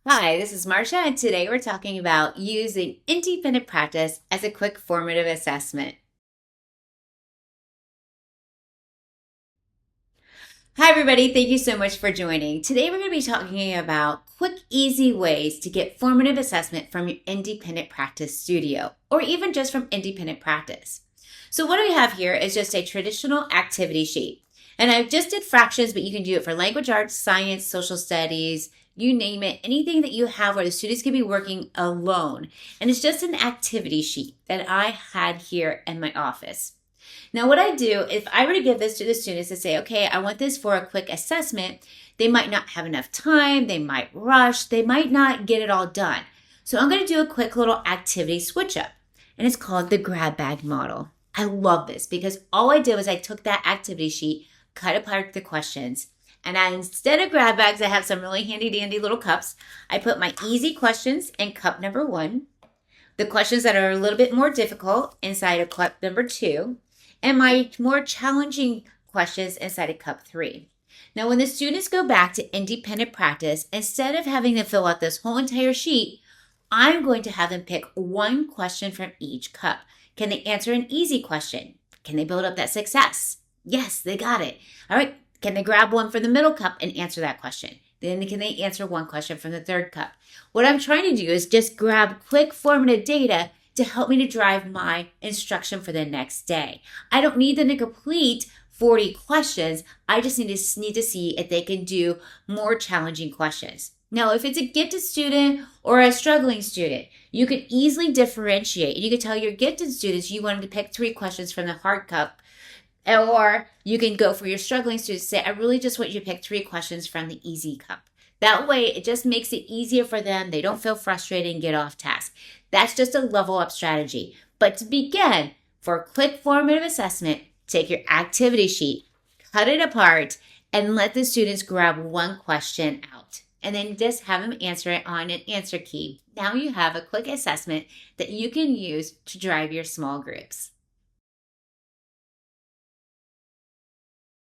Hi, this is Marcia, and today we're talking about using independent practice as a quick formative assessment. Hi, everybody. Thank you so much for joining. Today we're going to be talking about quick, easy ways to get formative assessment from your independent practice studio, or even just from independent practice. So what we have here is just a traditional activity sheet. And I just did fractions, but you can do it for language arts, science, social studies, you name it, anything that you have where the students can be working alone. And it's just an activity sheet that I had here in my office. Now, what I do, if I were to give this to the students to say, okay, I want this for a quick assessment, they might not have enough time, they might rush, they might not get it all done. So I'm going to do a quick little activity switch up, and it's called the grab bag model. I love this because all I did was I took that activity sheet, cut apart the questions, and instead of grab bags, I have some really handy dandy little cups. I put my easy questions in cup number 1, the questions that are a little bit more difficult inside of cup number 2, and my more challenging questions inside of cup 3. Now, when the students go back to independent practice, instead of having to fill out this whole entire sheet, I'm going to have them pick one question from each cup. Can they answer an easy question? Can they build up that success? Yes, they got it. All right. Can they grab one from the middle cup and answer that question? Then can they answer one question from the third cup? What I'm trying to do is just grab quick formative data to help me to drive my instruction for the next day. I don't need them to complete 40 questions. I just need to see if they can do more challenging questions. Now, if it's a gifted student or a struggling student, you can easily differentiate. You can tell your gifted students you want them to pick 3 questions from the hard cup, or you can go for your struggling students, say, I really just want you to pick 3 questions from the easy cup. That way, it just makes it easier for them. They don't feel frustrated and get off task. That's just a level up strategy. But to begin, for a quick formative assessment, take your activity sheet, cut it apart, and let the students grab one question out. And then just have them answer it on an answer key. Now you have a quick assessment that you can use to drive your small groups.